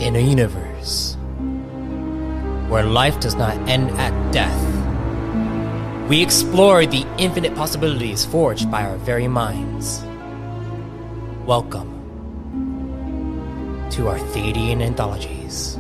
In a universe where life does not end at death, we explore the infinite possibilities forged by our very minds. Welcome to Arthadian Anthologies.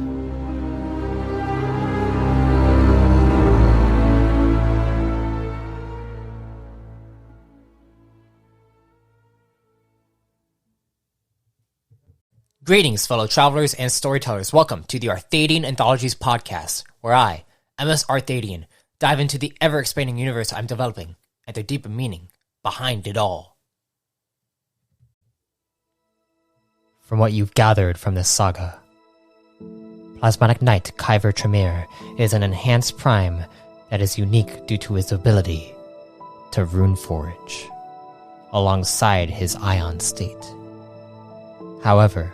Greetings, fellow travelers and storytellers. Welcome to the Arthadian Anthologies podcast, where I, MS Arthadian, dive into the ever-expanding universe I'm developing and the deeper meaning behind it all. From what you've gathered from this saga, Plasmatic Knight Deacon Tremir is an enhanced prime that is unique due to his ability to runeforge, alongside his ion state. However,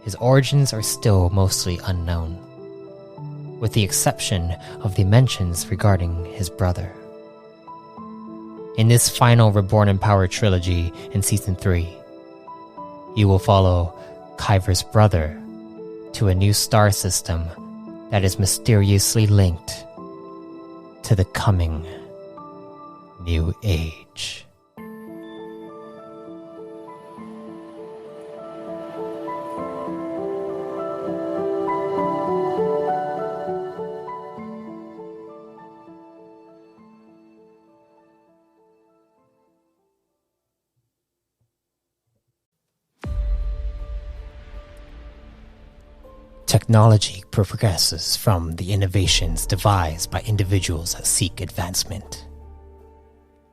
his origins are still mostly unknown, with the exception of the mentions regarding his brother. In this final Reborn and Power Trilogy in Season 3, you will follow Kyver's brother to a new star system that is mysteriously linked to the coming New Age. Technology progresses from the innovations devised by individuals that seek advancement.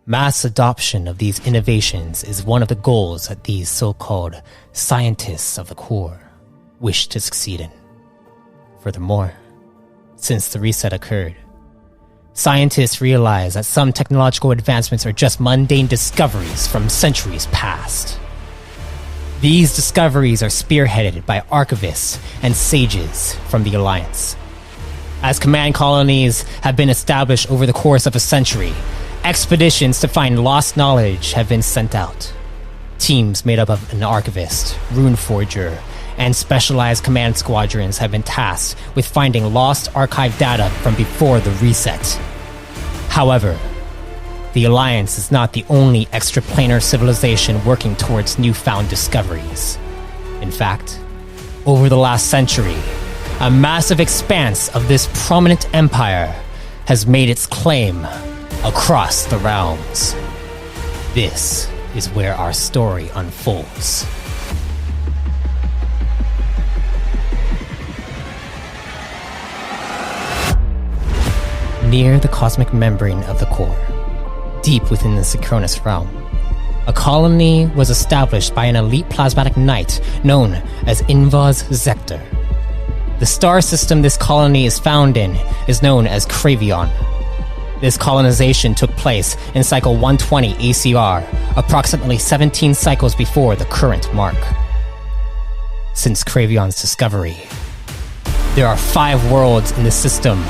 Mass adoption of these innovations is one of the goals that these so-called scientists of the core wish to succeed in. Furthermore, since the reset occurred, scientists realize that some technological advancements are just mundane discoveries from centuries past. These discoveries are spearheaded by archivists and sages from the Alliance. As command colonies have been established over the course of a century, expeditions to find lost knowledge have been sent out. Teams made up of an archivist, runeforger, and specialized command squadrons have been tasked with finding lost archive data from before the reset. However, the Alliance is not the only extraplanar civilization working towards newfound discoveries. In fact, over the last century, a massive expanse of this prominent empire has made its claim across the realms. This is where our story unfolds. Near the cosmic membrane of the core, deep within the Synchronous realm, a colony was established by an elite plasmatic knight known as Invaz Zector. The star system this colony is found in is known as Kravion. This colonization took place in cycle 120 ACR, approximately 17 cycles before the current mark. Since Kravion's discovery, there are 5 worlds in the system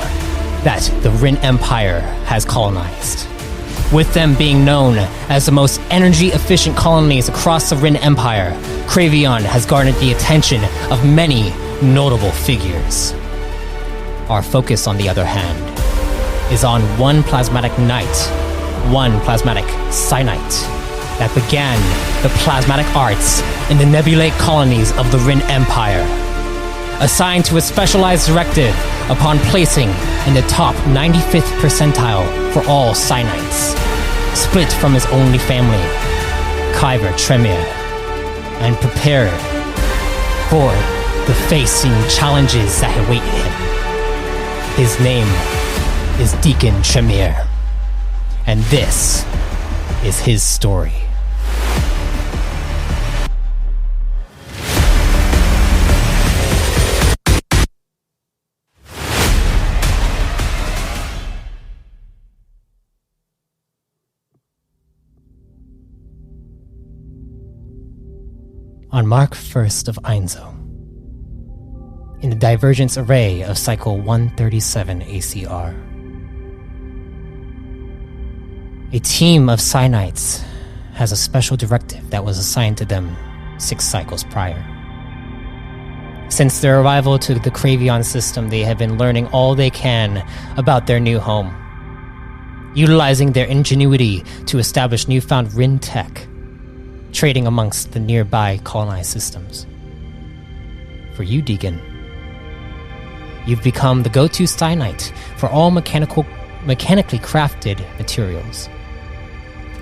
that the Rin Empire has colonized, with them being known as the most energy-efficient colonies across the Rin Empire. Kravion has garnered the attention of many notable figures. Our focus, on the other hand, is on one Plasmatic Knight, one Plasmatic Sci-Knight, that began the plasmatic arts in the nebulate colonies of the Rin Empire. Assigned to a specialized directive upon placing in the top 95th percentile for all Sci-Knights, split from his only family, Deacon Tremir, and prepared for the facing challenges that await him. His name is Deacon Tremir, and this is his story. On Mark 1st of Einzo, in the divergence array of cycle 137 ACR, a team of Sci-Knights has a special directive that was assigned to them 6 cycles prior. Since their arrival to the Kravion system, they have been learning all they can about their new home, utilizing their ingenuity to establish newfound Rin tech, trading amongst the nearby colonized systems. For you, Deacon, you've become the go-to Sci-Knight for all mechanically crafted materials,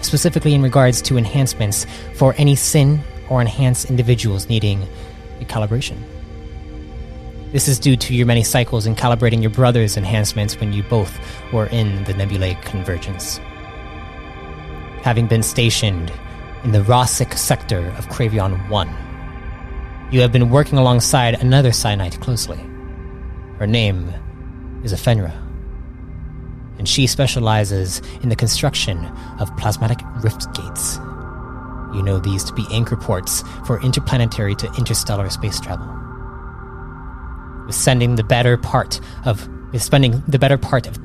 specifically in regards to enhancements for any Sin or enhanced individuals needing recalibration. This is due to your many cycles in calibrating your brother's enhancements when you both were in the Nebulae Convergence. Having been stationed in the Rossic sector of Kravion 1, you have been working alongside another Sci-Knight closely. Her name is Ephenra, and she specializes in the construction of plasmatic rift gates. You know these to be anchor ports for interplanetary to interstellar space travel. With spending the better part of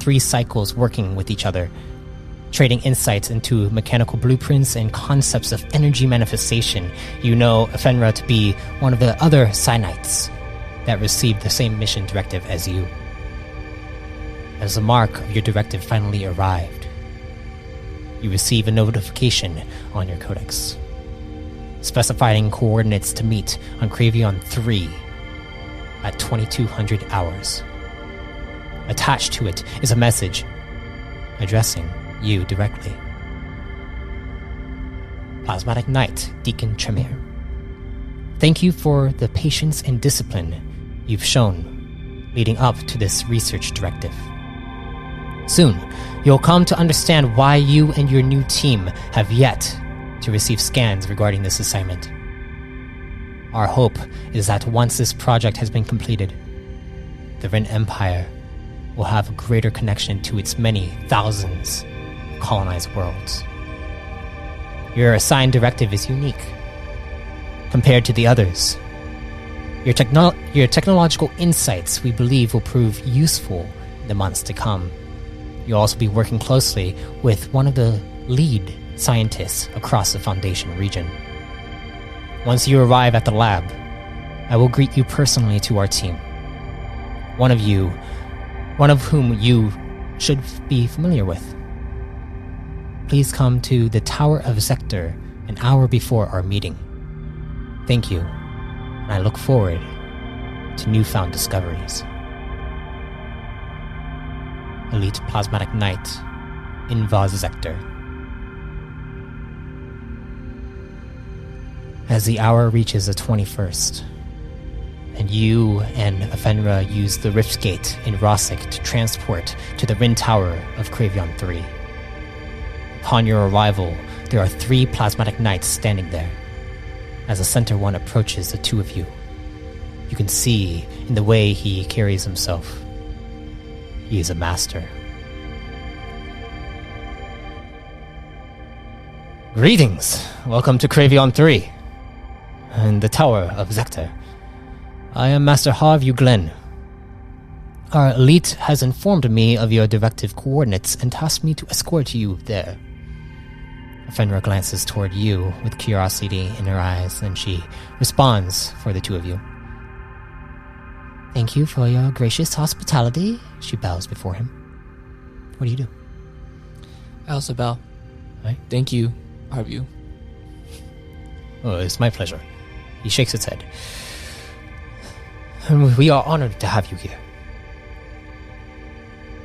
3 cycles working with each other, trading insights into mechanical blueprints and concepts of energy manifestation, you know Ephenra to be one of the other Sci-Knights that received the same mission directive as you. As the mark of your directive finally arrived, you receive a notification on your codex, specifying coordinates to meet on Kravion 3 at 2200 hours. Attached to it is a message addressing you directly. Plasmatic Knight, Deacon Tremir. Thank you for the patience and discipline you've shown leading up to this research directive. Soon, you'll come to understand why you and your new team have yet to receive scans regarding this assignment. Our hope is that once this project has been completed, the Rin Empire will have a greater connection to its many thousands of colonized worlds. Your assigned directive is unique compared to the others. Your technological insights, we believe, will prove useful in the months to come. You'll also be working closely with one of the lead scientists across the Foundation region. Once you arrive at the lab, I will greet you personally to our team. One of whom you should be familiar with. Please come to the Tower of Sector an hour before our meeting. Thank you, and I look forward to newfound discoveries. Elite Plasmatic Knight, Invaz Sector. As the hour reaches the 21st, and you and Ephenra use the Rift Gate in Rossic to transport to the Rin Tower of Kravion 3. Upon your arrival, there are 3 Plasmatic Knights standing there. As the Center One approaches the two of you, you can see in the way he carries himself, he is a master. Greetings! Welcome to Kravion 3, and the Tower of Sector. I am Master Harvey Glenn. Our elite has informed me of your directive coordinates and tasked me to escort you there. Ephenra glances toward you with curiosity in her eyes, and she responds for the two of you. Thank you for your gracious hospitality. She bows before him. What do you do? I also bow. Right. Thank you, Harvey. Oh, it's my pleasure. He shakes his head. And we are honored to have you here.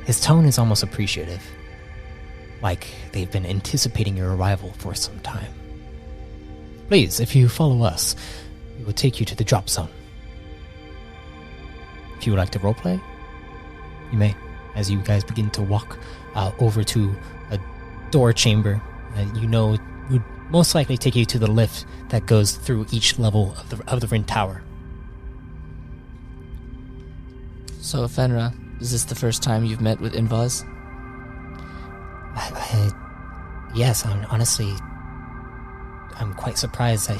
His tone is almost appreciative, like they've been anticipating your arrival for some time. Please, if you follow us, we will take you to the drop zone. If you would like to roleplay, you may, as you guys begin to walk over to a door chamber that you know would most likely take you to the lift that goes through each level of the Rin Tower. So, Ephenra, is this the first time you've met with Invaz? Yes, honestly, I'm quite surprised that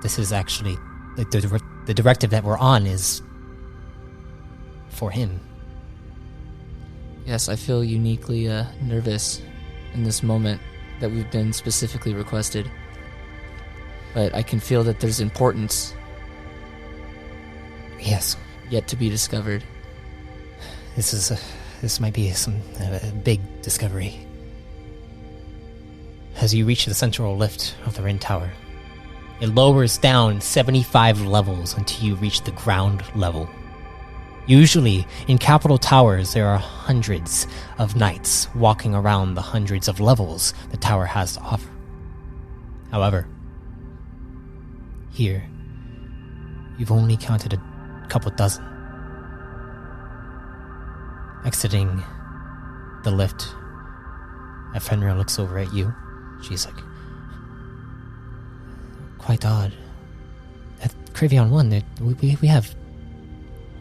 this is actually, the directive that we're on is for him. Yes, I feel uniquely nervous in this moment that we've been specifically requested. But I can feel that there's importance. Yes. Yet to be discovered. This might be some big discovery. As you reach the central lift of the Rin Tower, it lowers down 75 levels until you reach the ground level. Usually, in capital towers, there are hundreds of knights walking around the hundreds of levels the tower has to offer. However, here, you've only counted a couple dozen. Exiting the lift, Fenrir looks over at you. She's like, quite odd. At Kravion 1, we have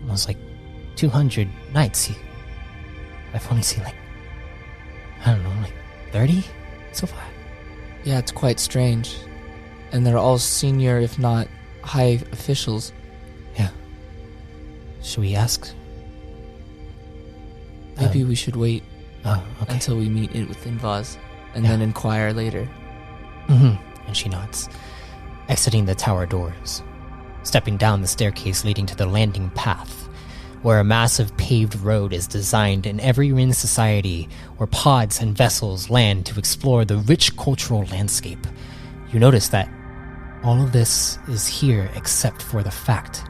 almost like 200 knights. I've only seen like, I don't know, like 30 so far. Yeah, it's quite strange. And they're all senior, if not high officials. Yeah. Should we ask? Maybe we should wait okay. until we meet it with Invaz and then inquire later. Mm-hmm. And she nods. Exiting the tower doors, stepping down the staircase leading to the landing path, where a massive paved road is designed in every Rin society where pods and vessels land to explore the rich cultural landscape. You notice that all of this is here except for the fact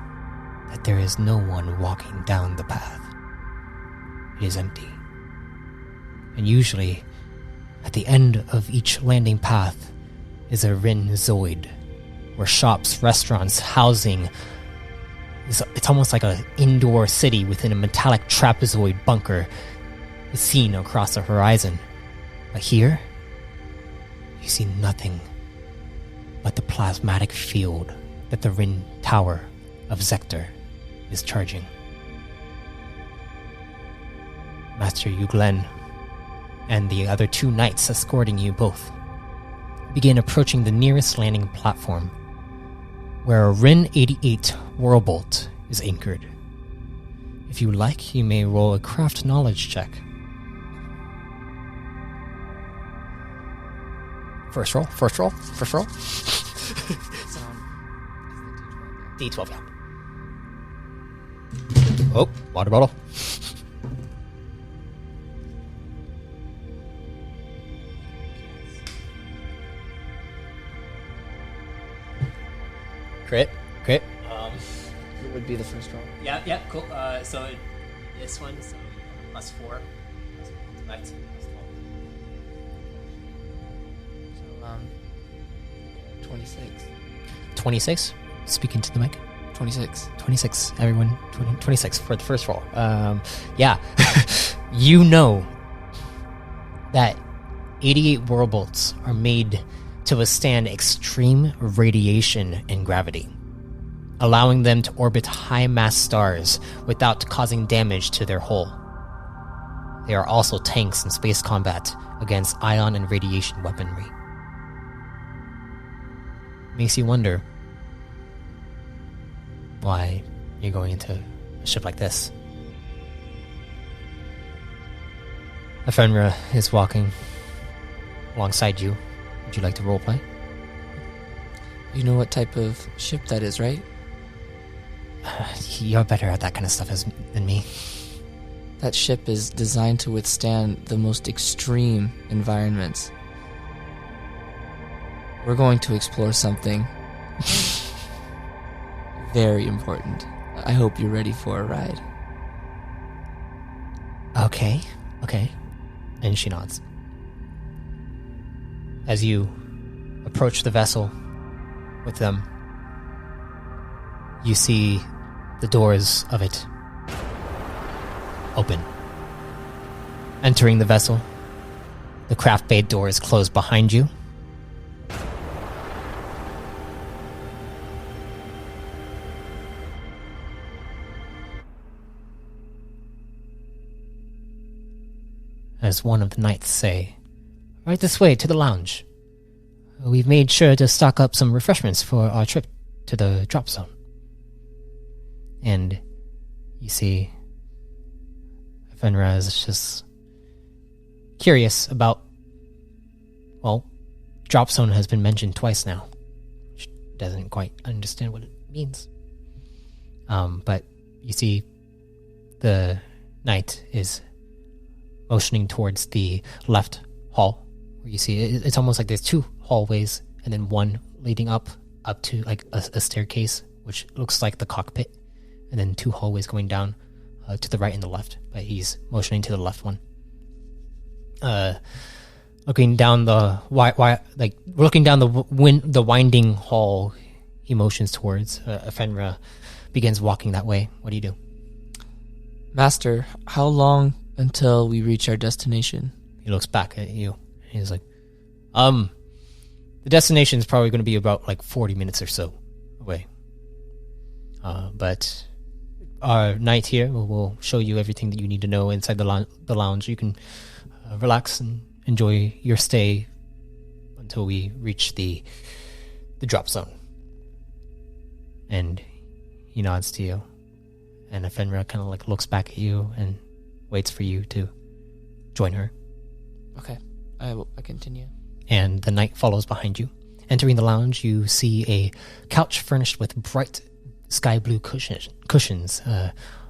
that there is no one walking down the path. It is empty. And usually, at the end of each landing path is a Rin Zoid, where shops, restaurants, housing... It's almost like an indoor city within a metallic trapezoid bunker is seen across the horizon. But here, you see nothing but the plasmatic field that the Rin Tower of Zector is charging. Master Yuglen and the other two knights escorting you both begin approaching the nearest landing platform, where a Rin 88 Whirlbolt is anchored. If you like, you may roll a craft knowledge check. First roll. D12, yeah. Oh, water bottle. Crit. It would be the first roll. Yeah, cool. So this one, so plus 4. That's plus 12. So, 26. 26? Speaking to the mic. 26. 26, everyone. 26 for the first roll. Yeah. You know that 88 Whirlbolts are made to withstand extreme radiation and gravity, allowing them to orbit high-mass stars without causing damage to their hull. They are also tanks in space combat against ion and radiation weaponry. Makes you wonder why you're going into a ship like this. Ephenra is walking alongside you. Would you like to roleplay? You know what type of ship that is, right? You're better at that kind of stuff than me. That ship is designed to withstand the most extreme environments. We're going to explore something very important. I hope you're ready for a ride. Okay. And she nods. As you approach the vessel with them, you see the doors of it open. Entering the vessel, the craft bay doors close behind you. As one of the knights say, "Right this way to the lounge. We've made sure to stock up some refreshments for our trip to the drop zone." And you see Fenra is just curious about, well, drop zone has been mentioned twice now. She doesn't quite understand what it means. But you see the knight is motioning towards the left hall, where you see it's almost like there's two hallways and then one leading up to like a staircase, which looks like the cockpit, and then two hallways going down to the right and the left. But he's motioning to the left one. Looking down the the winding hall, he motions towards Fenra, begins walking that way. What do you do? Master, how long until we reach our destination? He looks back at you. He's like, the destination is probably going to be about like 40 minutes or so away. But our knight here will show you everything that you need to know inside the lounge. You can relax and enjoy your stay until we reach the drop zone. And he nods to you. And Fenra kind of like looks back at you and waits for you to join her. Okay, I continue. And the knight follows behind you. Entering the lounge, you see a couch furnished with bright sky blue cushions.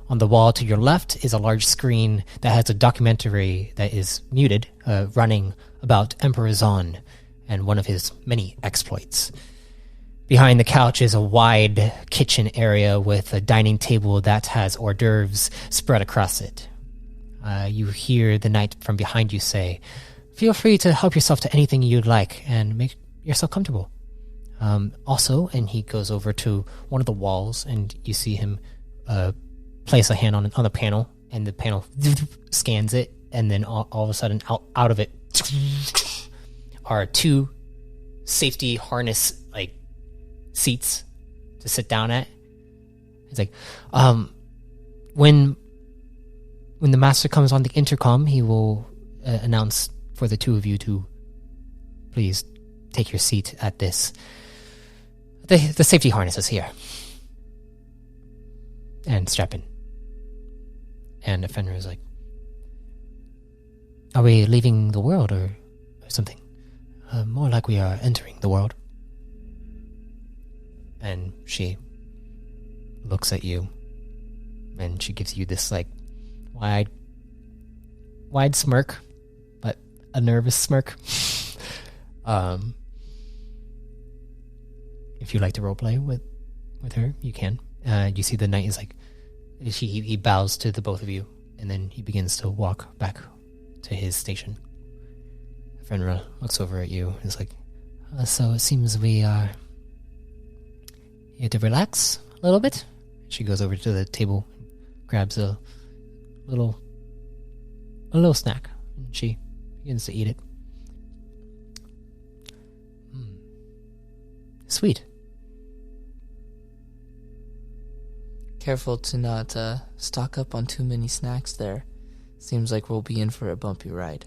On the wall to your left is a large screen that has a documentary that is muted, running about Emperor Zahn and one of his many exploits. Behind the couch is a wide kitchen area with a dining table that has hors d'oeuvres spread across it. You hear the knight from behind you say, "Feel free to help yourself to anything you'd like and make yourself comfortable." Also, and he goes over to one of the walls, and you see him place a hand on the panel, and the panel scans it, and then all of a sudden out of it are two safety harness like seats to sit down at. It's like, when the master comes on the intercom, he will announce for the two of you to please take your seat at this. The safety harness is here. And strap in. And Fenrir is like, are we leaving the world or something? More like we are entering the world. And she looks at you, and she gives you this like wide smirk, but a nervous smirk. If you like to roleplay with her, you can. You see the knight is like, he bows to the both of you, and then he begins to walk back to his station. Fenra looks over at you and is like, so it seems we are here to relax a little bit. She goes over to the table, grabs a little snack, and she begins to eat it. Sweet. Careful to not stock up on too many snacks there. Seems like we'll be in for a bumpy ride.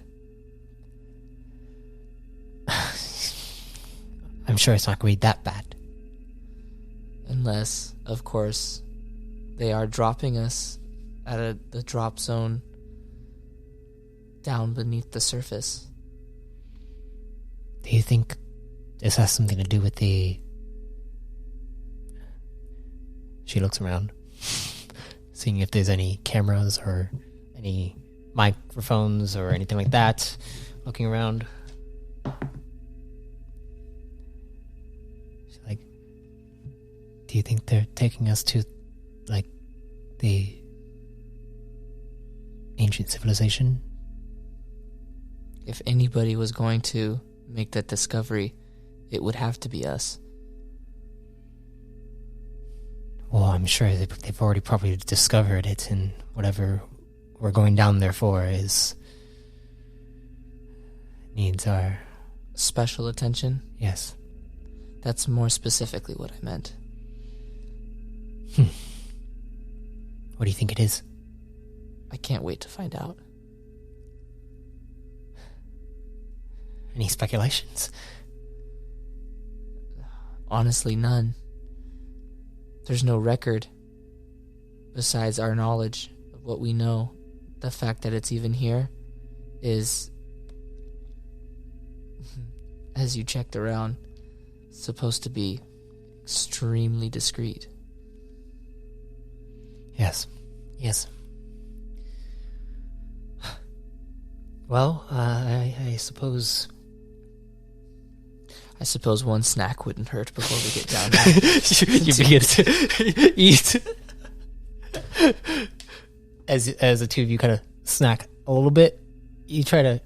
I'm sure it's not going to be that bad. Unless, of course, they are dropping us at the drop zone down beneath the surface. Do you think this has something to do with the... She looks around, seeing if there's any cameras or any microphones or anything like that. Looking around. She's like, do you think they're taking us to, like, the ancient civilization? If anybody was going to make that discovery, it would have to be us. Well, I'm sure they've already probably discovered it, and whatever we're going down there for needs our... Special attention? Yes. That's more specifically what I meant. What do you think it is? I can't wait to find out. Any speculations? Honestly, none. There's no record besides our knowledge of what we know. The fact that it's even here is, as you checked around, supposed to be extremely discreet. Yes. Yes. Well, I suppose... I suppose one snack wouldn't hurt before we get down there. you begin to eat. As the two of you kind of snack a little bit, you try to,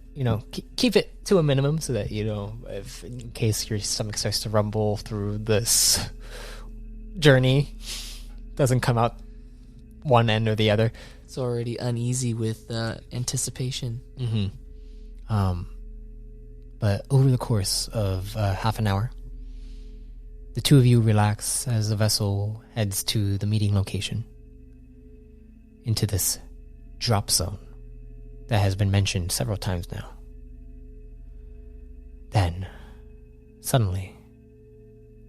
keep it to a minimum so that, if in case your stomach starts to rumble through this journey, doesn't come out one end or the other. It's already uneasy with anticipation. Mm-hmm. But over the course of half an hour, the two of you relax as the vessel heads to the meeting location, into this drop zone that has been mentioned several times now. Then, suddenly,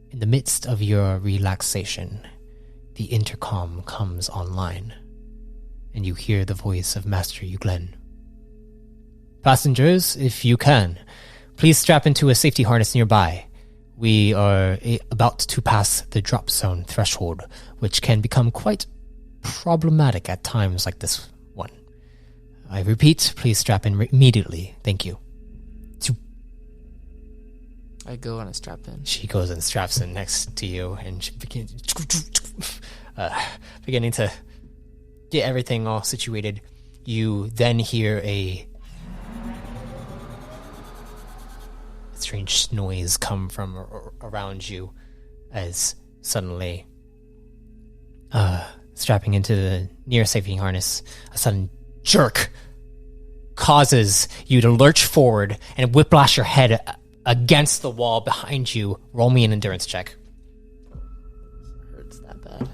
in the midst of your relaxation, the intercom comes online, and you hear the voice of Master Uglen. Passengers, if you can, please strap into a safety harness nearby. We are about to pass the drop zone threshold, which can become quite problematic at times like this one. I repeat, please strap in immediately. Thank you. I go and strap in. She goes and straps in next to you, and she begins beginning to get everything all situated. You then hear a strange noise come from around you as suddenly, strapping into the nearest safety harness, a sudden jerk causes you to lurch forward and whiplash your head against the wall behind you. Roll me an endurance check. Hurts that bad.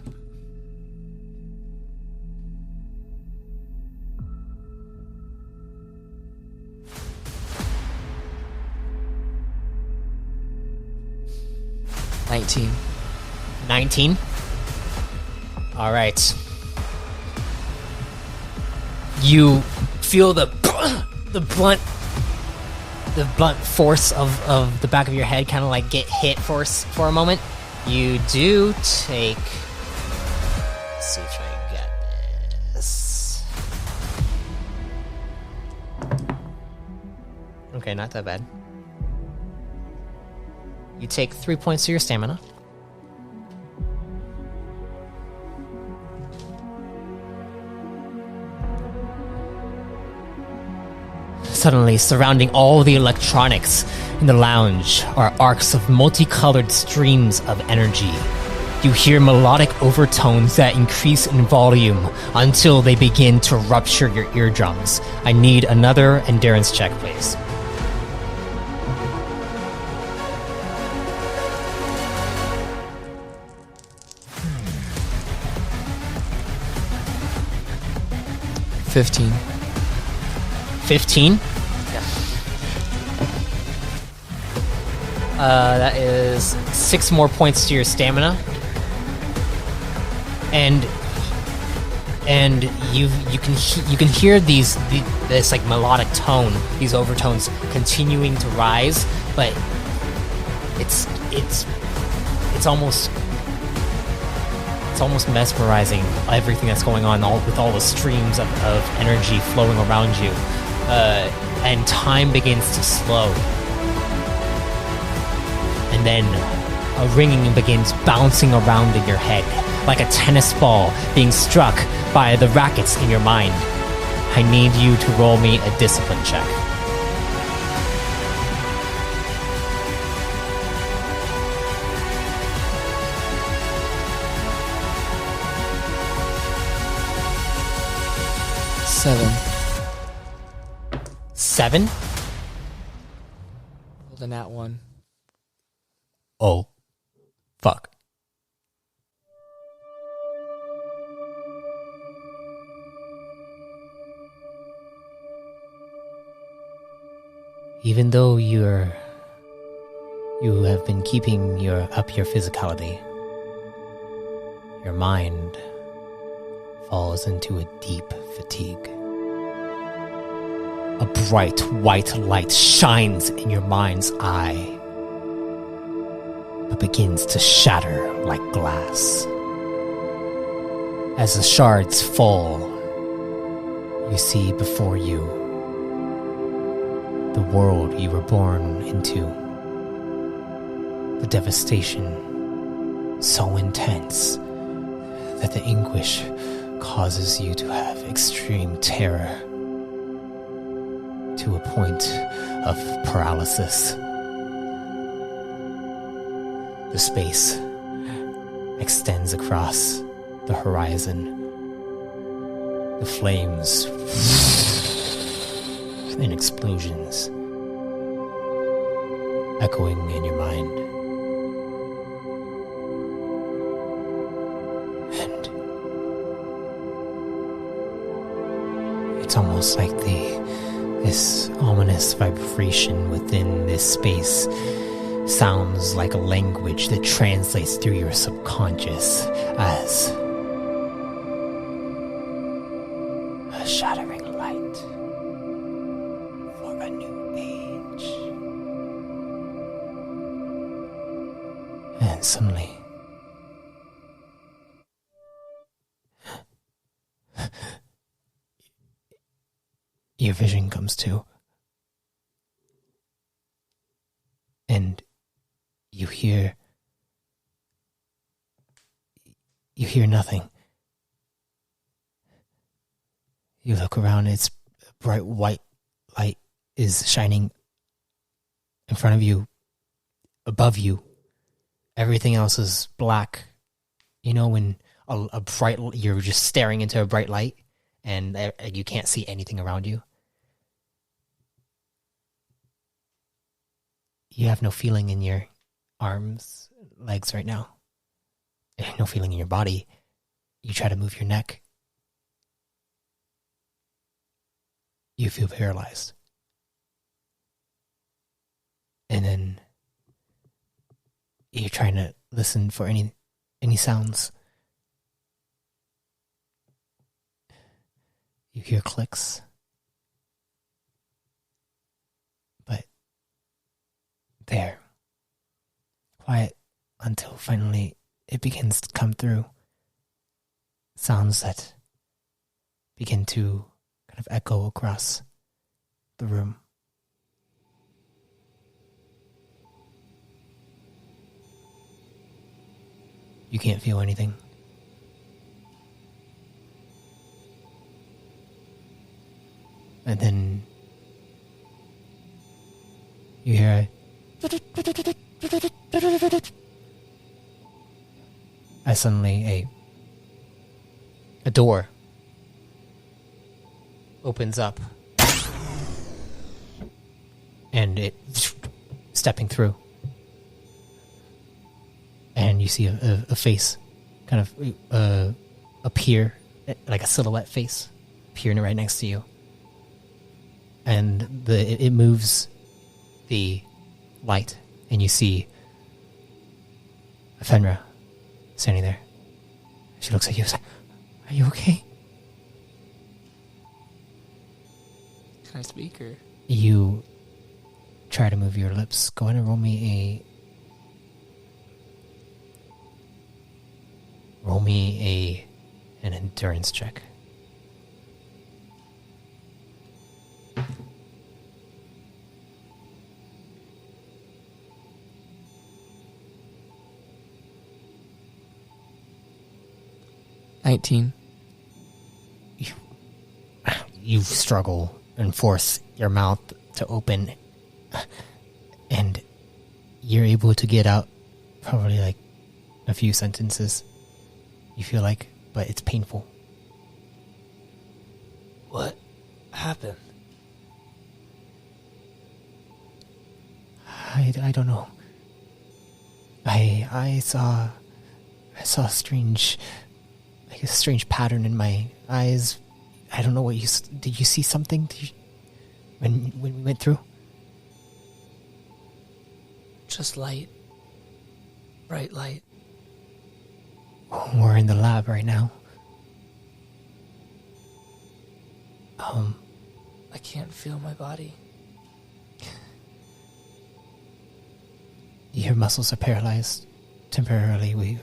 $19. 19? All right. You feel the blunt force of the back of your head kind of like get hit for a moment. You do take... Let's see if I get this. Okay, not that bad. You take 3 points to your stamina. Suddenly, surrounding all the electronics in the lounge are arcs of multicolored streams of energy. You hear melodic overtones that increase in volume until they begin to rupture your eardrums. I need another endurance check, please. $15. 15? Yeah. That is 6 more points to your stamina. And you can hear this like melodic tone, these overtones continuing to rise, but it's almost mesmerizing, everything that's going on, with all the streams of energy flowing around you. And time begins to slow. And then a ringing begins bouncing around in your head, like a tennis ball being struck by the rackets in your mind. I need you to roll me a discipline check. Seven? Rolled a nat 1. Oh, fuck. Even though you have been keeping your physicality, your mind falls into a deep fatigue. A bright white light shines in your mind's eye, but begins to shatter like glass. As the shards fall, you see before you the world you were born into. The devastation so intense that the anguish causes you to have extreme terror to a point of paralysis. The space extends across the horizon. The flames and explosions echoing in your mind. And it's almost like this ominous vibration within this space sounds like a language that translates through your subconscious as a shattering light for a new age. And suddenly, your vision comes to, and you hear nothing. You look around, it's bright white light is shining in front of you, above you. Everything else is black. You know, when a bright, you're just staring into a bright light and you can't see anything around you. You have no feeling in your arms, legs right now. No feeling in your body. You try to move your neck. You feel paralyzed. And then you're trying to listen for any sounds. You hear clicks. But there. Quiet until finally it begins to come through. Sounds that begin to kind of echo across the room. You can't feel anything. And then you hear as suddenly a door opens up and it stepping through, and you see a face kind of appear, like a silhouette face appearing right next to you, and it moves the light, and you see Fenra standing there. She looks at you and says, "Are you okay?" Can I speak, or? You try to move your lips. Go ahead and roll me an endurance check. You struggle and force your mouth to open, and you're able to get out probably like a few sentences, you feel like, but it's painful. What happened? I don't know. I saw a strange pattern in my eyes. I don't know what did you see something when we went through? Just light. Bright light. We're in the lab right now. I can't feel my body. Your muscles are paralyzed temporarily.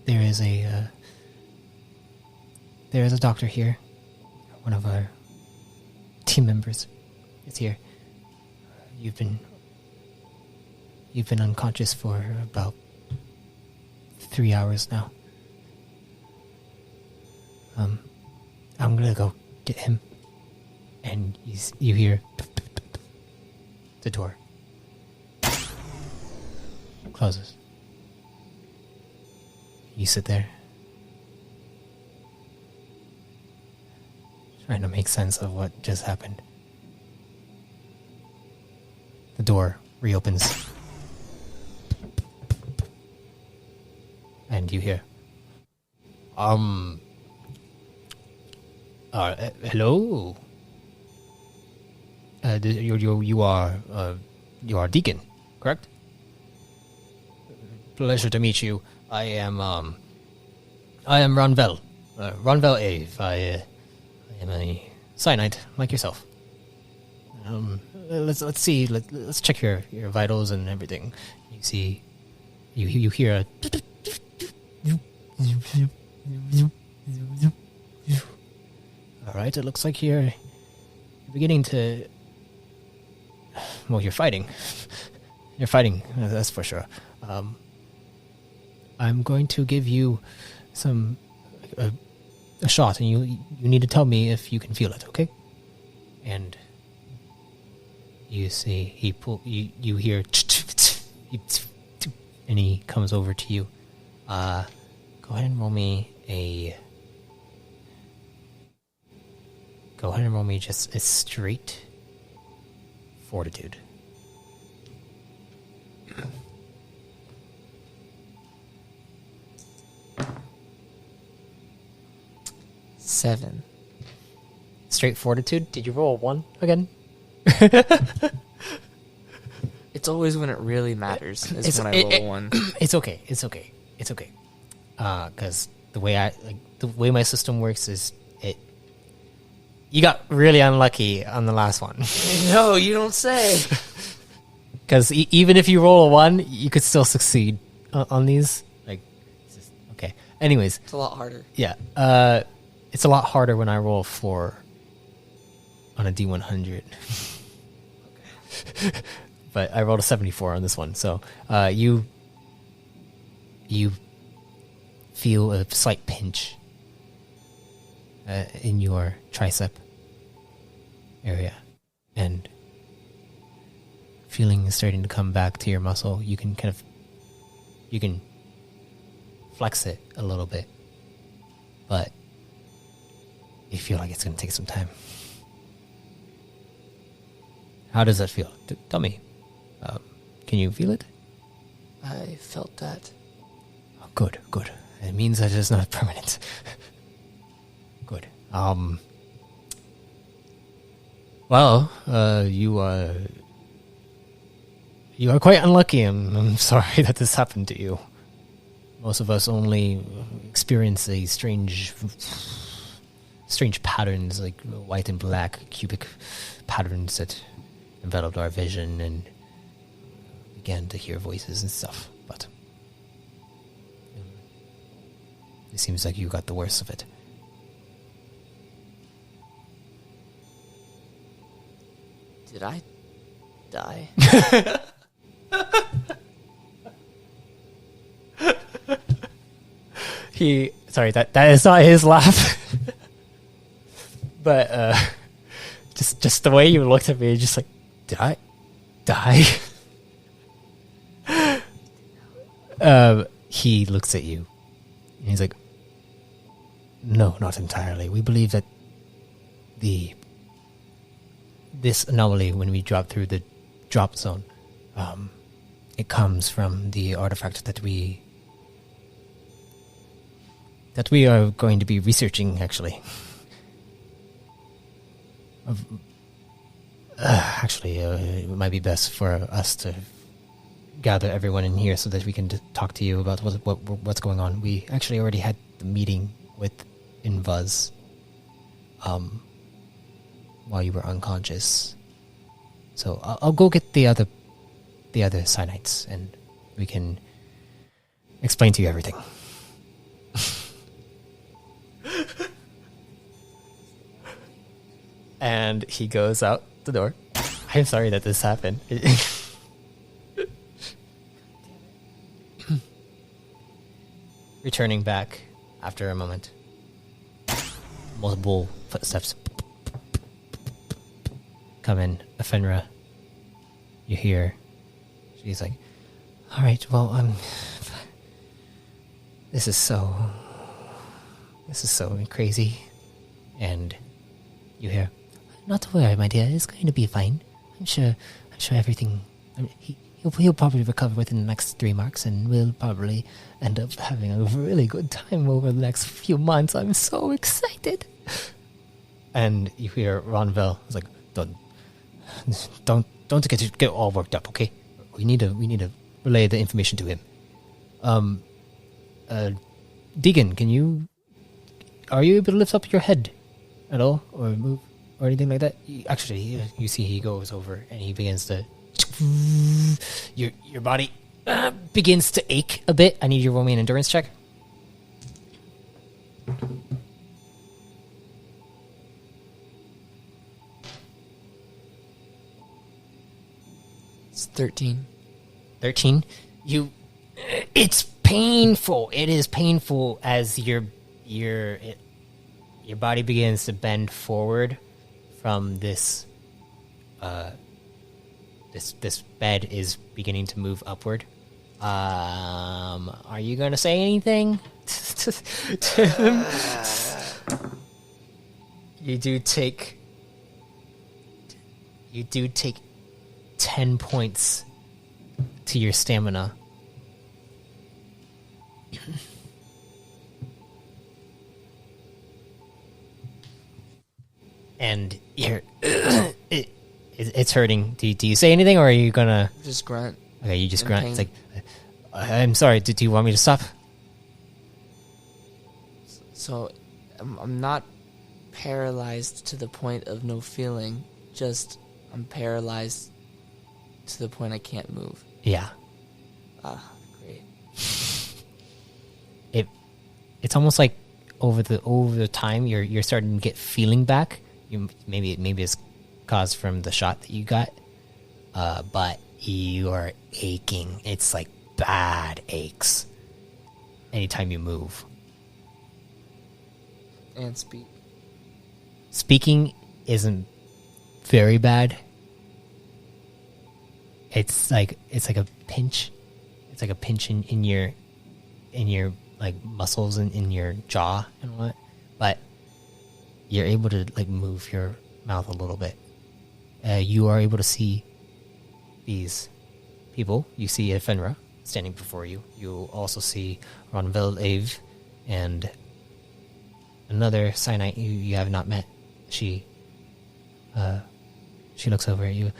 There is a there is a doctor here. One of our team members is here. You've been unconscious for about 3 hours now. I'm gonna go get him. And you hear the door closes. You sit there, trying to make sense of what just happened. The door reopens. And you hear, hello? You are Deacon, correct? Pleasure to meet you. I am Ronvel. Ronvel Ave. I am a Sci-Knight like yourself. Let's see. Let's check your vitals and everything. You see, you hear a. All right. It looks like you're beginning to. Well, you're fighting. You're fighting. That's for sure. I'm going to give you a shot, and you need to tell me if you can feel it, okay? And you see you hear, and he comes over to you. Go ahead and roll me just a straight fortitude. Seven. Straight fortitude? Did you roll a 1 again? It's always when it really matters is when I roll a 1. It's okay. Because the way my system works is you got really unlucky on the last one. No, you don't say. Because even if you roll a 1, you could still succeed on these. Okay. Anyways. It's a lot harder. Yeah. It's a lot harder when I roll a 4 on a D100. Okay. But I rolled a 74 on this one. So you feel a slight pinch in your tricep area. And feeling is starting to come back to your muscle. You can flex it a little bit. But you feel like it's going to take some time. How does that feel? Tell me. Can you feel it? I felt that. Oh, good. It means that it's not permanent. Good. Well, you are quite unlucky. I'm sorry that this happened to you. Most of us only experience a strange patterns, like white and black cubic patterns that enveloped our vision and began to hear voices and stuff. But it seems like you got the worst of it. Did I die? That is not his laugh. But just the way you looked at me, just like, did I die? He looks at you and he's like, no, not entirely. We believe that this anomaly, when we drop through the drop zone, it comes from the artifact that we are going to be researching, actually. It might be best for us to gather everyone in here so that we can talk to you about what's going on. We actually already had the meeting with Invuz while you were unconscious. So I'll go get the other Sci-Knights and we can explain to you everything. And he goes out the door. I'm sorry that this happened. Returning back after a moment. Multiple footsteps come in. Ephenra, you hear. She's like, all right, well, this is so crazy. And you hear, not to worry, my dear, it's going to be fine. I'm sure everything, he'll probably recover within the next 3 marks, and we'll probably end up having a really good time over the next few months. I'm so excited. And you hear Ronvel is like, don't get all worked up, okay? We need to relay the information to him. Deacon, are you able to lift up your head at all, or move, or anything like that? Actually, you see he goes over and he begins to... Your body begins to ache a bit. I need you to roll me an endurance check. It's 13. 13? It's painful. It is painful as your body begins to bend forward from this this bed is beginning to move upward. Are you gonna say anything to him? You do take 10 points to your stamina. And you're it's hurting. Do you say anything, or are you gonna just grunt? Okay, you just grunt. Pain. It's like, I'm sorry. Do you want me to stop? So, I'm not paralyzed to the point of no feeling. Just I'm paralyzed to the point I can't move. Yeah. Great. It's almost like over the time you're starting to get feeling back. Maybe it's caused from the shot that you got, but you are aching. It's like bad aches anytime you move. And speak. Speaking isn't very bad. It's like a pinch. It's like a pinch in your like muscles in your jaw and what, but you're able to like move your mouth a little bit. You are able to see these people. You see Ephenra standing before you. You also see Ronvel Ave and another Sci-Knight you have not met. She looks over at you.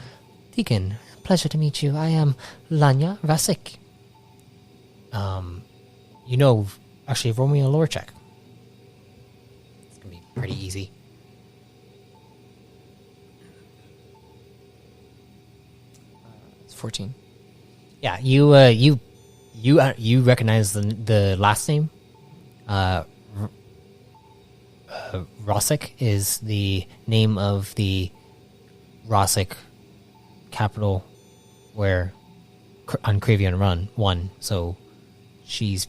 Deacon, pleasure to meet you. I am Lanya Rasik. Actually, roll me a lore check. It's gonna be pretty easy. It's 14. Yeah, you recognize the last name. Rosik is the name of the Rosik capital where on Kravion Run 1. So she's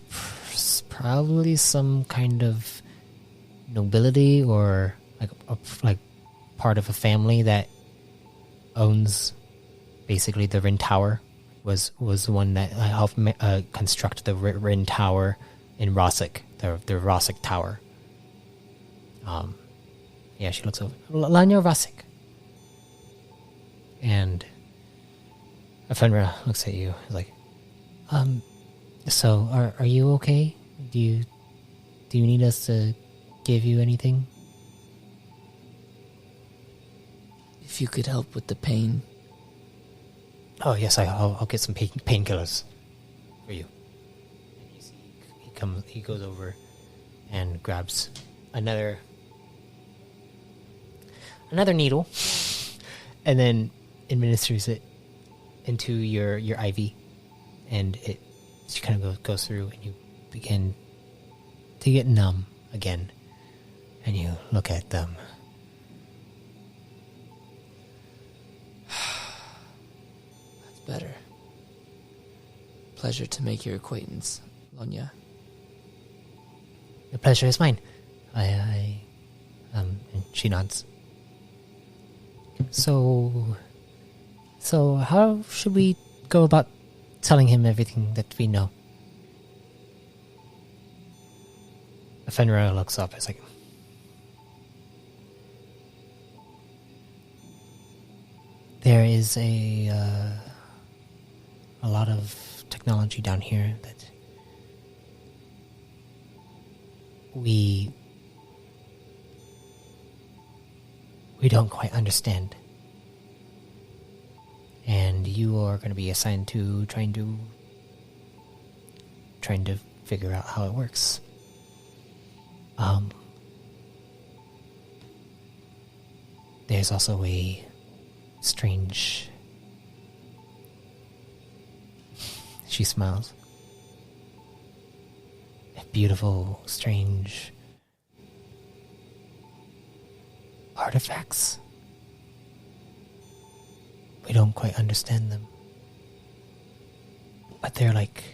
probably some kind of nobility or like part of a family that owns basically the Rin Tower. Was the one that helped construct the Rin Tower in Rosik, the Rosik Tower. Yeah, she looks over. Lanyo Rasik. And Ephenra looks at you. Is like, so are you okay? Do you need us to give you anything? If you could help with the pain. Oh yes, I'll get some painkillers for you. And you see, he goes over and grabs another needle, and then administers it into your IV, and it just kind of goes through, and you begin to get numb again, and you look at them. better. Pleasure to make your acquaintance, Lonya. The pleasure is mine. And she nods. So how should we go about telling him everything that we know? Fenrir looks up. It's like, there is a lot of technology down here that we don't quite understand. And you are going to be assigned to trying to figure out how it works. There's also a strange... She smiles. Beautiful, strange artifacts. We don't quite understand them. But they are like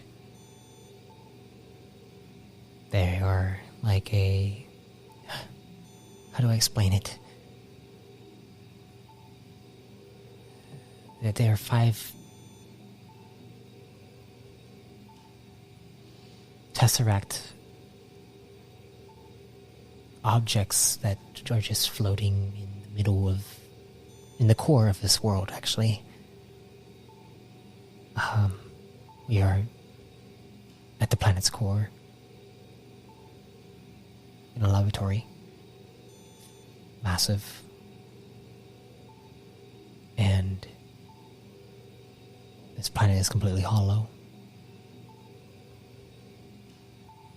a... How do I explain it? That there are 5 Tesseract objects that are just floating in the core of this world, actually. We are at the planet's core, in a laboratory. Massive. And this planet is completely hollow.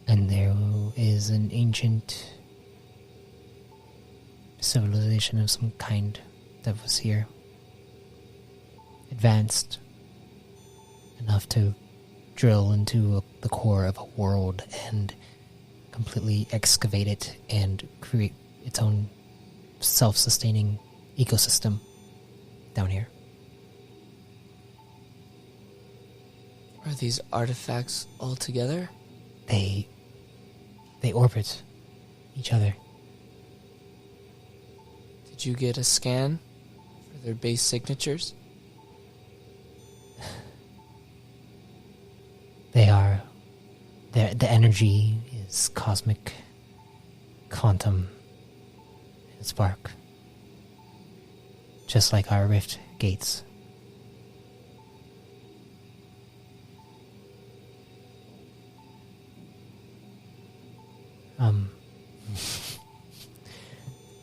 And there is an ancient civilization of some kind that was here. Advanced enough to drill into the core of a world and completely excavate it and create its own self-sustaining ecosystem down here. Are these artifacts all together? They orbit each other. Did you get a scan for their base signatures? The energy is cosmic, quantum, and spark. Just like our rift gates.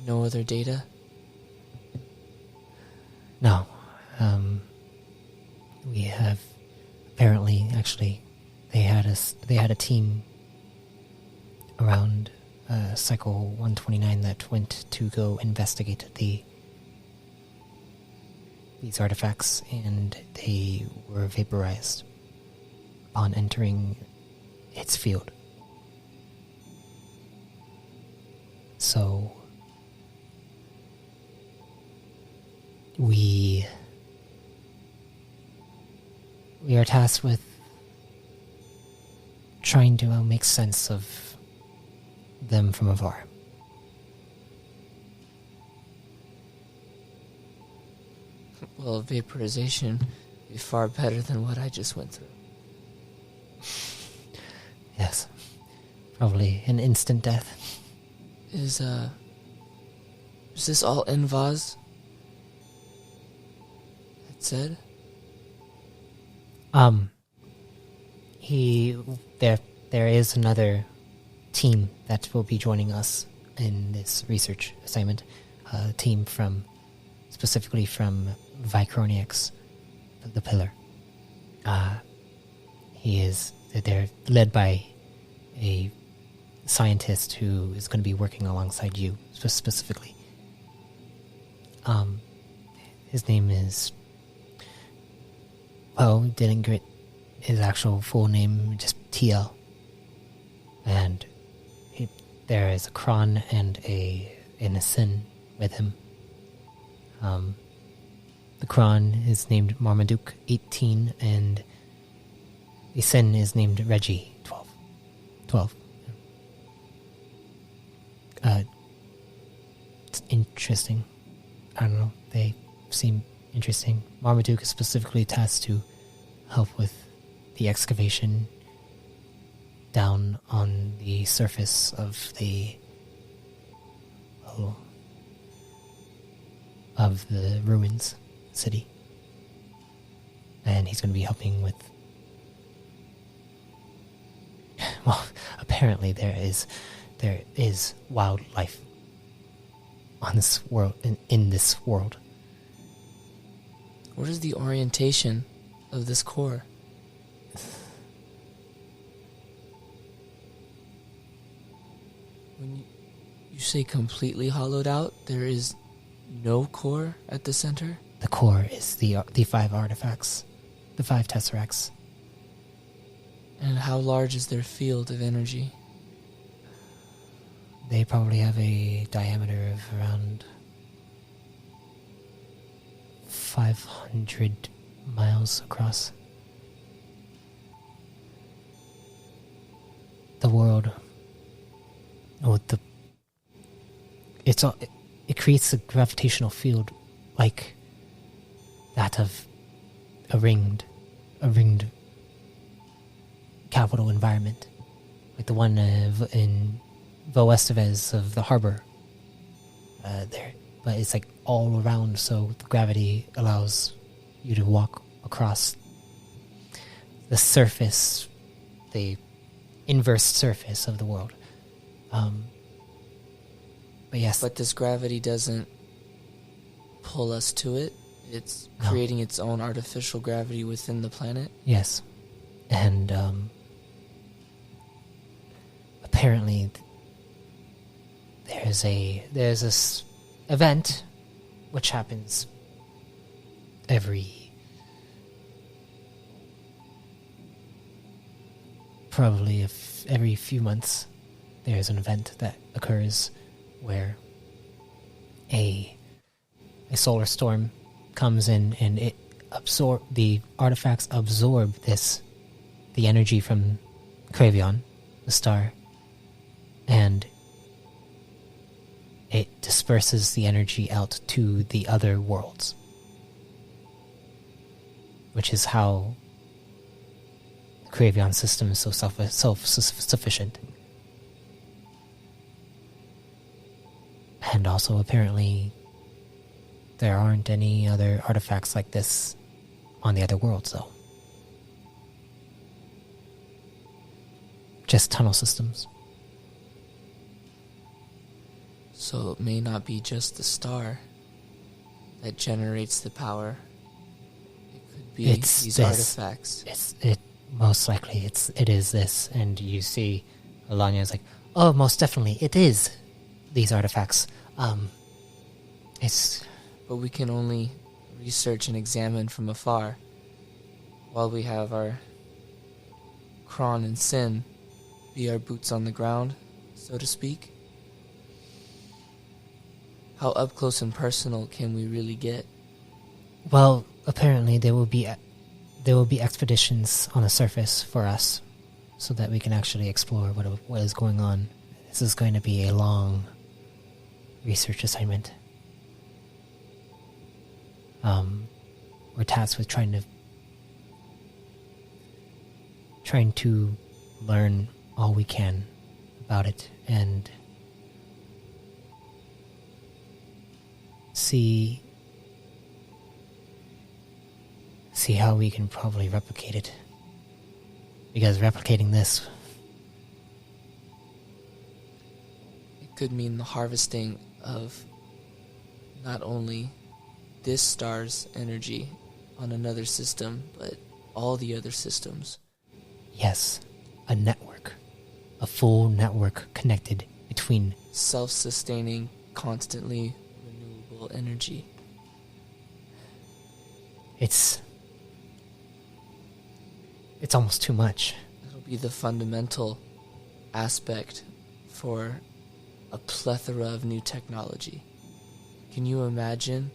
No other data? No. We have apparently, actually, they had a team around Cycle 129 that went to go investigate these artifacts, and they were vaporized upon entering its field. So we are tasked with trying to make sense of them from afar. Well, vaporization would be far better than what I just went through. Yes. Probably an instant death. Is this all Invaz? That said? There is another team that will be joining us in this research assignment. A team specifically from Vicroniax, the Pillar. They're led by a scientist who is going to be working alongside you, specifically. His name is... Well, didn't get his actual full name, just TL. And there is a Kron and a Sin with him. The Kron is named Marmaduke 18, and the Sin is named Reggie 12. 12. It's interesting. I don't know. They seem interesting. Marmaduke is specifically tasked to help with the excavation down on the surface of the ruins city, and he's going to be helping with. Well, apparently there is wildlife on this world, in this world. What is the orientation of this core? When you say completely hollowed out, there is no core at the center? The core is the 5 artifacts, the 5 tesseracts. And how large is their field of energy? They probably have a diameter of around 500 miles across. The world, it creates a gravitational field like that of a ringed capital environment, like the one in Vo Estevez of the harbor there. But it's like all around, so the gravity allows you to walk across the surface, the inverse surface of the world. But yes. But this gravity doesn't pull us to it. It's creating its own artificial gravity within the planet. Yes. And apparently there's this event which happens every few months. There's an event that occurs where a solar storm comes in, and the artifacts absorb the energy from Kravion, the star, and it disperses the energy out to the other worlds, which is how the Kravion system is so self-sufficient. And also, apparently, there aren't any other artifacts like this on the other worlds, though. Just tunnel systems. So it may not be just the star that generates the power. It could be these artifacts. Most likely it is this, and you see Alanya is like, oh, most definitely it is these artifacts. But we can only research and examine from afar, while we have our Kron and Sin be our boots on the ground, so to speak. How up close and personal can we really get? Well, apparently there will be expeditions on the surface for us, so that we can actually explore what is going on. This is going to be a long research assignment. We're tasked with trying to learn all we can about it and see how we can probably replicate it. Because replicating this, it could mean the harvesting of not only this star's energy on another system, but all the other systems. Yes, a network. A full network connected between self-sustaining, constantly renewable energy. It's almost too much. It'll be the fundamental aspect for a plethora of new technology. Can you imagine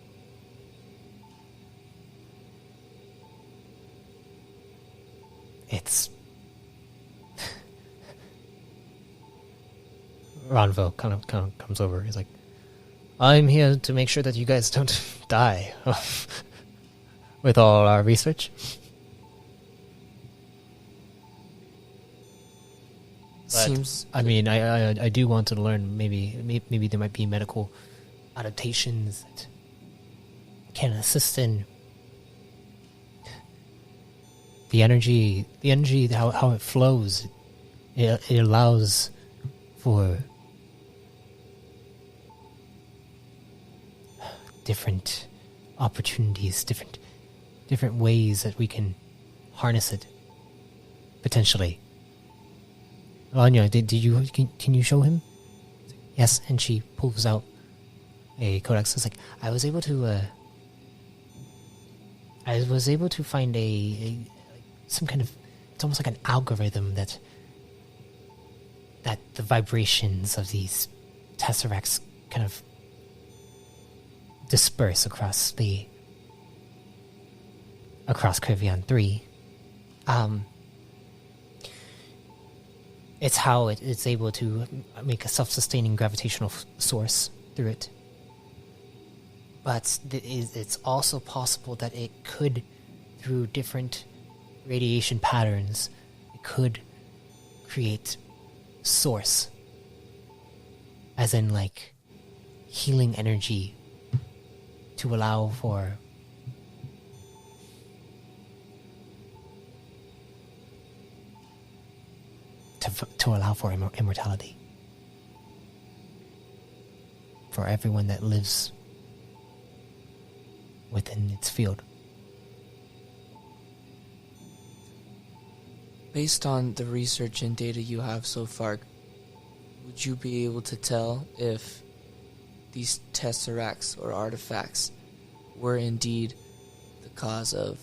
It's... Ronvo kind of comes over. He's like, I'm here to make sure that you guys don't die with all our research. But, Seems. I mean, I do want to learn. Maybe there might be medical adaptations that can assist in the energy. How it flows. It allows for different opportunities, different ways that we can harness it potentially. Anya, can you show him? Yes, and she pulls out a codex. It's like I was able to find a some kind of, it's almost like an algorithm that the vibrations of these tesseracts kind of disperse across Kravion 3. It's how it's able to make a self-sustaining gravitational source through it. But it's also possible that it could, through different radiation patterns, it could create source. As in, like, healing energy to allow for immortality for everyone that lives within its field. Based on the research and data you have so far, would you be able to tell if these tesseracts or artifacts were indeed the cause of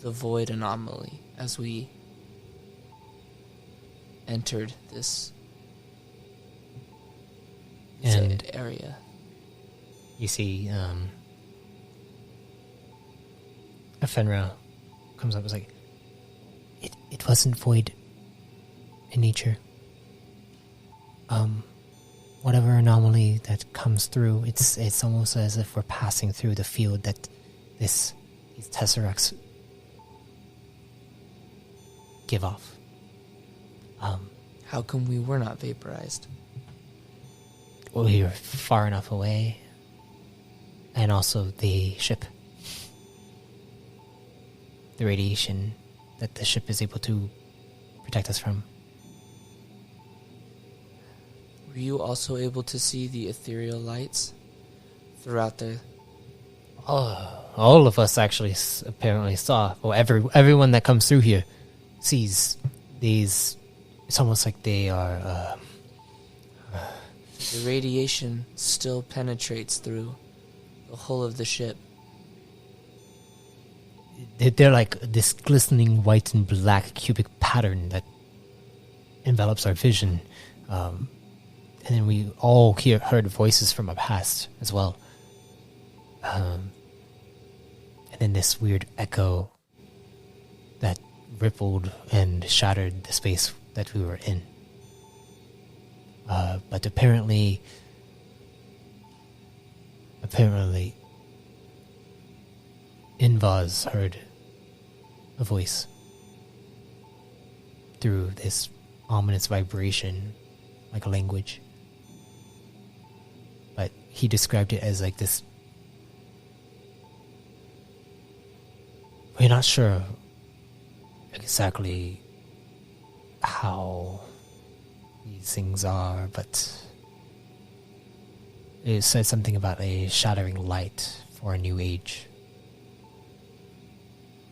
the void anomaly as we entered this area? You see, Fenra comes up and is like, it wasn't void in nature. Whatever anomaly that comes through, it's almost as if we're passing through the field that these tesseracts give off. How come we were not vaporized? Well, we were far enough away, and also the ship. The radiation that the ship is able to protect us from. Were you also able to see the ethereal lights throughout the... All of us actually apparently saw. Well, everyone that comes through here sees these. It's almost like they are... The radiation still penetrates through the hull of the ship. They're like this glistening white and black cubic pattern that envelops our vision. And then we all heard voices from our past as well. And then this weird echo that rippled and shattered the space that we were in. But apparently, Invaz heard a voice through this ominous vibration, like a language. But he described it as like this. We're not sure exactly how these things are, but it said something about a shattering light for a new age,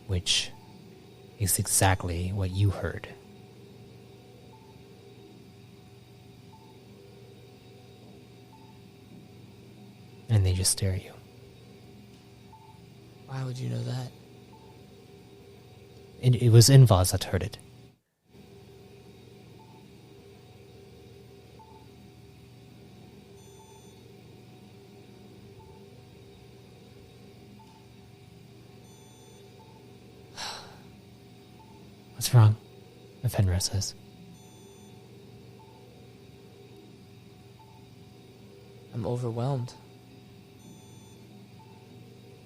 which is exactly what you heard. And they just stare at you. Why would you know that? It was Invaz that heard it. What's wrong? Fenrir says. I'm overwhelmed.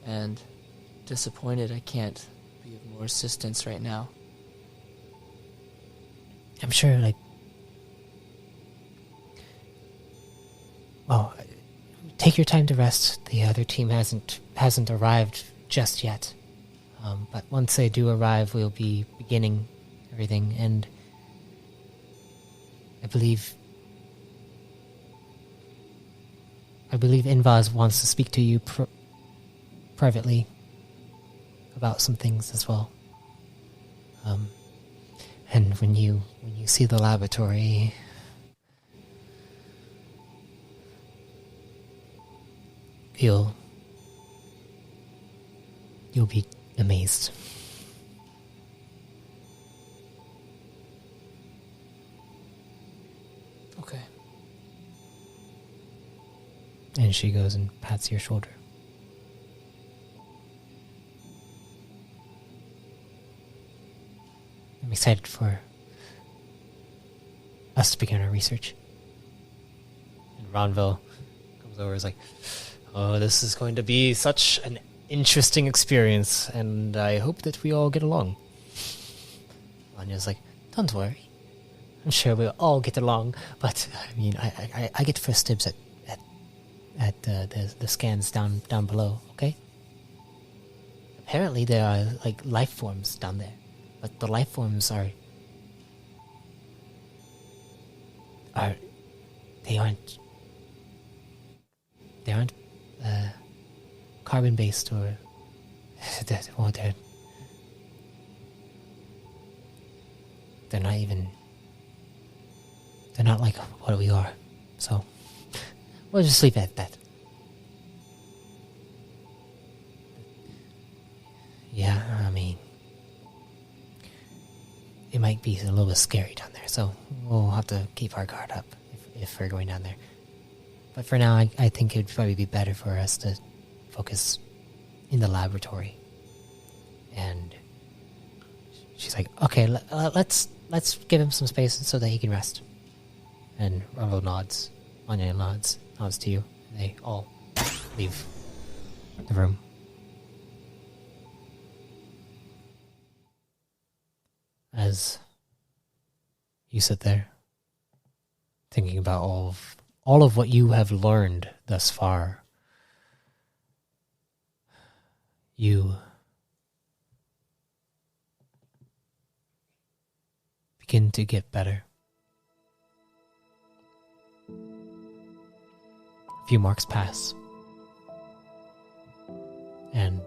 And disappointed I can't be of more assistance right now. I'm sure, well, take your time to rest. The other team hasn't arrived just yet. But once they do arrive, we'll be beginning everything. And I believe Invaz wants to speak to you privately about some things as well. And when you see the laboratory, you'll be amazed. Okay. And she goes and pats your shoulder. I'm excited for us to begin our research. And Ronville comes over and is like, oh, this is going to be such an interesting experience, and I hope that we all get along. Anya's like, don't worry. I'm sure we'll all get along, but I mean, I get first dibs at the scans down below, okay? Apparently there are, life forms down there. But the life forms they aren't carbon based or they're not like what we are. So we'll just leave it at that. Yeah, I mean, it might be a little bit scary down there, so we'll have to keep our guard up if we're going down there. But for now, I think it would probably be better for us to focus in the laboratory. And she's like, okay, let's give him some space so that he can rest. And Rumble nods. Anya nods to you. And they all leave the room. As you sit there, thinking about all of what you have learned thus far, you begin to get better. A few marks pass, and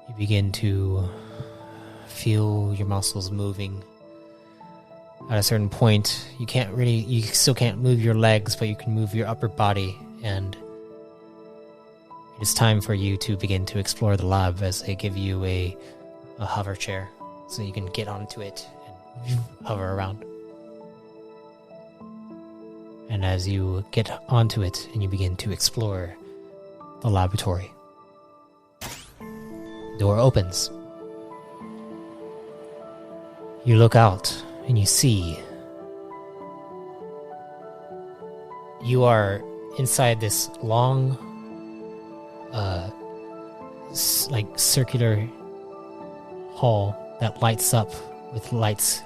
you begin to feel your muscles moving. At a certain point, you still can't move your legs, but you can move your upper body, and it is time for you to begin to explore the lab as they give you a hover chair so you can get onto it and hover around. And as you get onto it and you begin to explore the laboratory, door opens. You look out and you see you are inside this long, circular hall that lights up with lights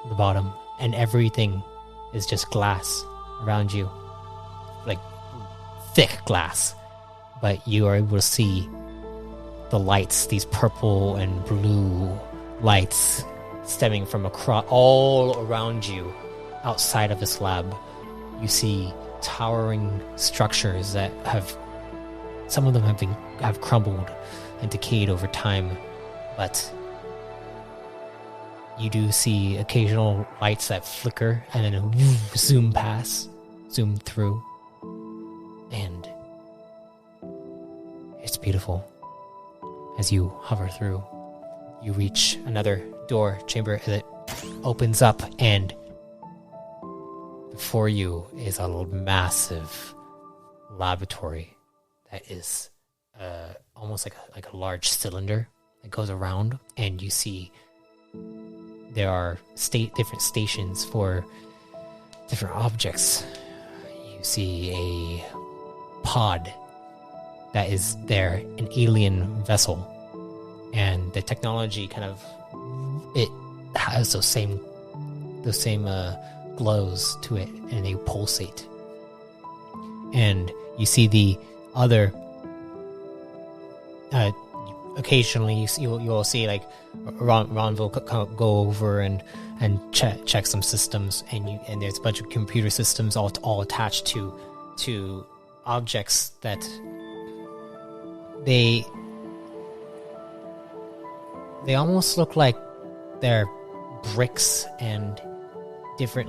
at the bottom, and everything is just glass around you, like thick glass, but you are able to see the lights, these purple and blue lights stemming from across all around you. Outside of this lab, you see towering structures that some of them have crumbled and decayed over time, but you do see occasional lights that flicker and then zoom through, and it's beautiful. As you hover through, you reach another chamber that opens up, and before you is a massive laboratory that is almost like a large cylinder that goes around, and you see there are different stations for different objects. You see a pod that is there, an alien vessel, and the technology it has those same glows to it, and they pulsate. And you see the other. Occasionally, you'll see like Ron will go over and check some systems, and there's a bunch of computer systems all attached to objects that they almost look like they're bricks and different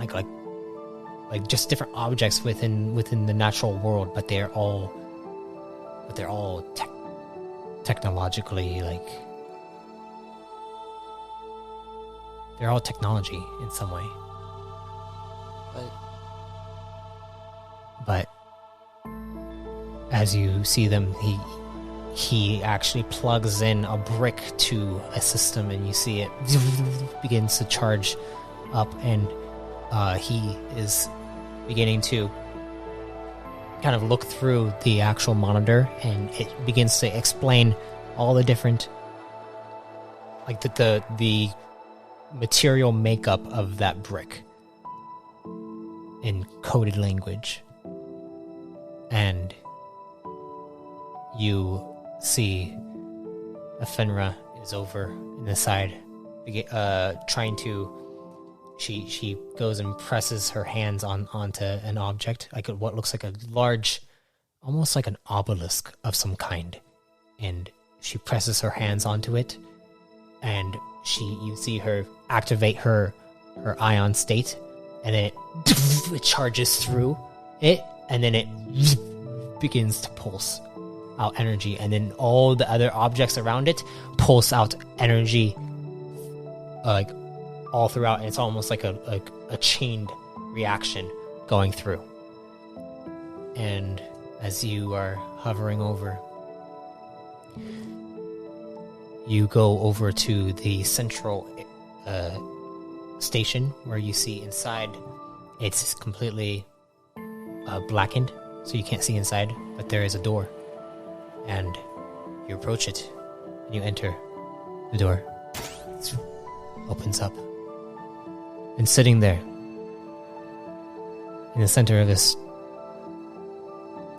like just different objects within the natural world, but they're all technologically, like they're all technology in some way. But as you see them, he actually plugs in a brick to a system, and you see it begins to charge up, and he is beginning to kind of look through the actual monitor, and it begins to explain all the different, like the material makeup of that brick in coded language. And you see Ephenra is over in the side, trying to. She goes and presses her hands onto an object, like what looks like a large, almost like an obelisk of some kind, and she presses her hands onto it, and you see her activate her ion state, and then it charges through it, and then it begins to pulse out energy, and then all the other objects around it pulse out energy, like all throughout, and it's almost like a chained reaction going through. And as you are hovering over, you go over to the central station, where you see inside it's completely blackened, so you can't see inside, but there is a door, and you approach it, and you enter the door. It opens up. And sitting there, in the center of this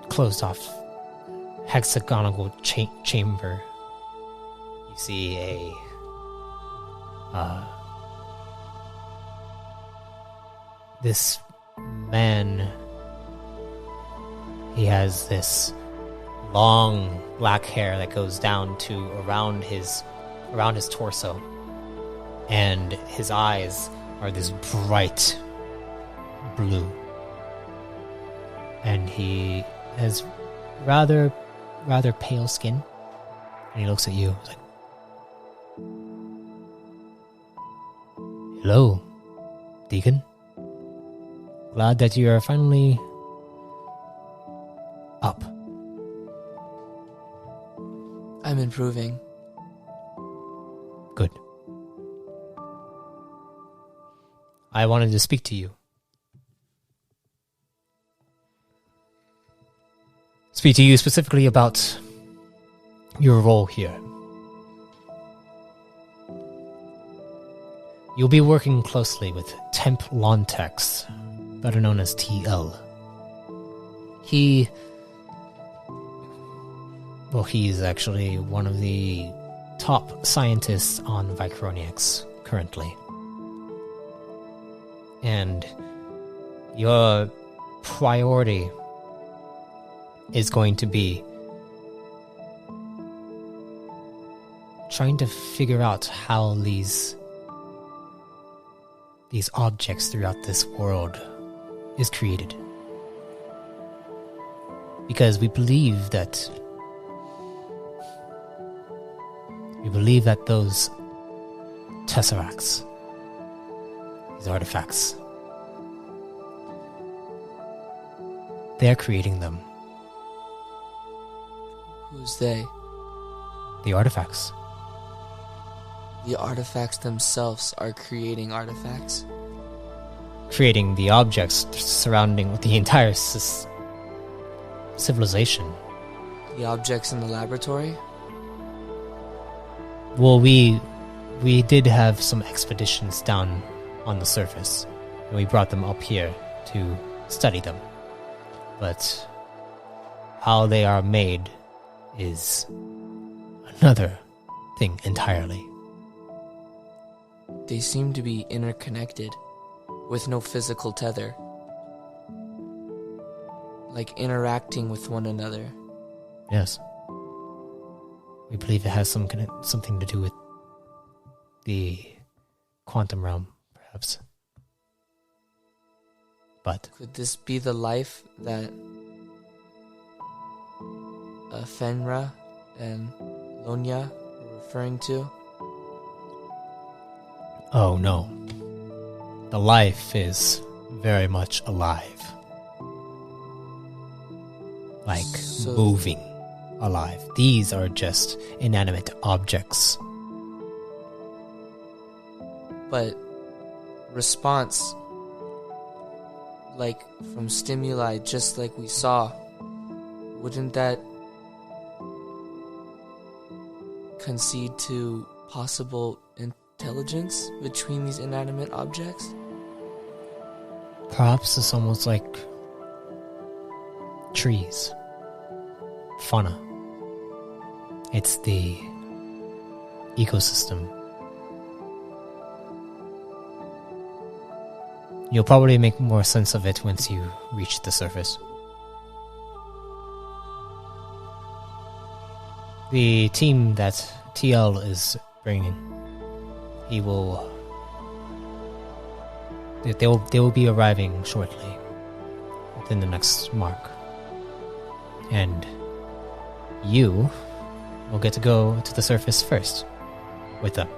closed-off hexagonal chamber, you see this man. He has this long black hair that goes down to around his torso, and his eyes are this bright blue, and he has rather pale skin, and he looks at you like, "Hello, Deacon. Glad that you are finally up." I'm improving. Good. I wanted to speak to you. Speak to you specifically about your role here. You'll be working closely with Temp Lontex, better known as TL. He's actually one of the top scientists on Vicroniax currently. And your priority is going to be trying to figure out how these objects throughout this world is created. Because we believe that those tesseracts, these artifacts, they're creating them. Who's they? The artifacts. the artifacts themselves are creating artifacts. Creating the objects surrounding the entire civilization. The objects in the laboratory? Well, we did have some expeditions down on the surface, and we brought them up here to study them. But how they are made is another thing entirely. They seem to be interconnected, with no physical tether. Like interacting with one another. Yes. We believe it has something to do with the quantum realm, perhaps. But could this be the life that Fenra and Lonya were referring to? Oh no. The life is very much alive. Like moving alive. These are just inanimate objects. But response, like from stimuli, just like we saw, wouldn't that concede to possible intelligence between these inanimate objects? Perhaps it's almost like trees. Fauna. It's the ecosystem. You'll probably make more sense of it once you reach the surface. The team that TL is bringing, they will be arriving shortly, within the next mark. And you will get to go to the surface first with them.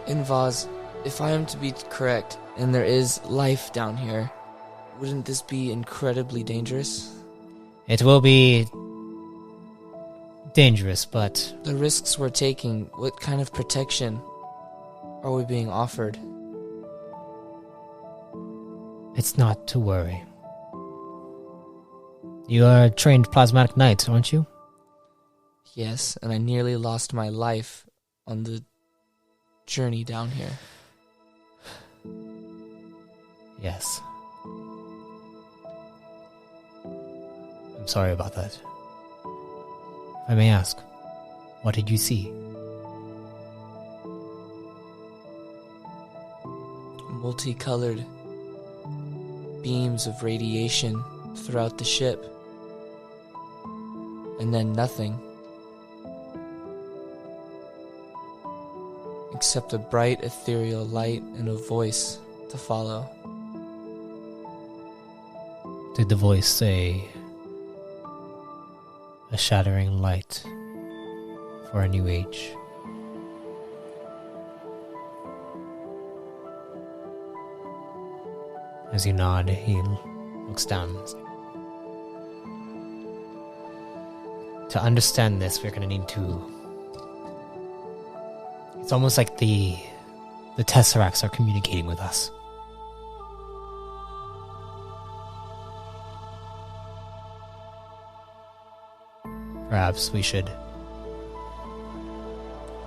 Invaz, if I am to be correct, and there is life down here, wouldn't this be incredibly dangerous? It will be dangerous, but the risks we're taking, what kind of protection are we being offered? It's not to worry. You are a trained Plasmatic Knight, aren't you? Yes, and I nearly lost my life on the journey down here. Yes. I'm sorry about that. If I may ask, what did you see? Multicolored beams of radiation throughout the ship. And then nothing. Except a bright ethereal light and a voice to follow. Did the voice say, a shattering light for a new age? As you nod, he looks down. To understand this, we're going to need to... It's almost like the Tesseracts are communicating with us. Perhaps we should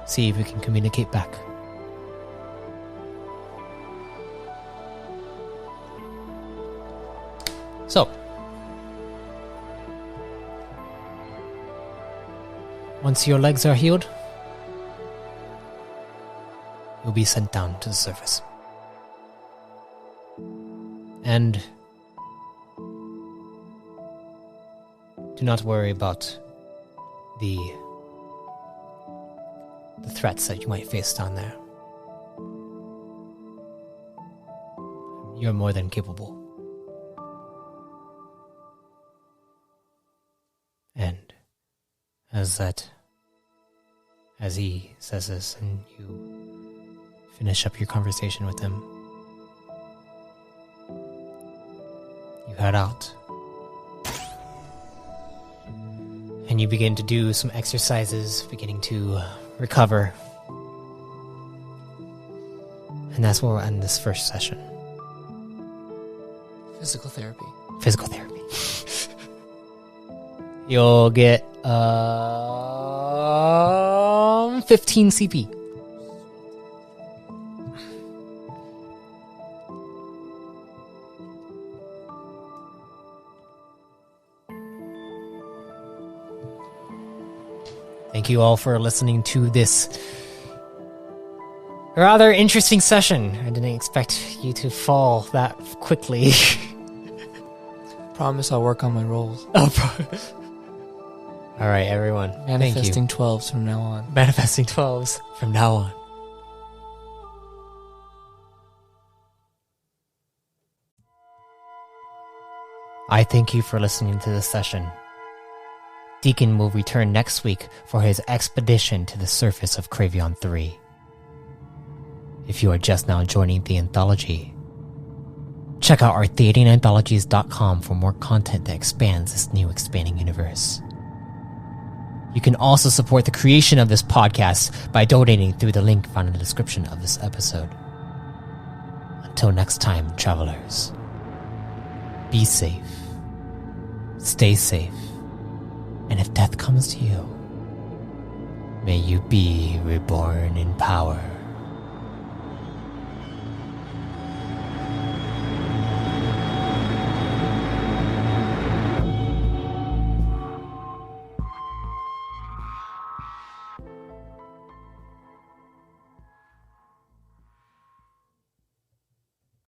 see if we can communicate back. So, once your legs are healed, you'll be sent down to the surface. And do not worry about the threats that you might face down there. You're more than capable. And as he says this and you finish up your conversation with him, you head out. And you begin to do some exercises, beginning to recover. And that's where we'll end this first session. Physical therapy. Physical therapy. You'll get 15 CP. Thank you all for listening to this rather interesting session. I didn't expect you to fall that quickly. Promise I'll work on my rolls. All right, everyone. Manifesting 12s from now on. Manifesting 12s from now on. I thank you for listening to this session. Deacon will return next week for his expedition to the surface of Kravion 3. If you are just now joining the anthology, check out our theateranthologies.com for more content that expands this new expanding universe. You can also support the creation of this podcast by donating through the link found in the description of this episode. Until next time, travelers, be safe, stay safe, and if death comes to you, may you be reborn in power.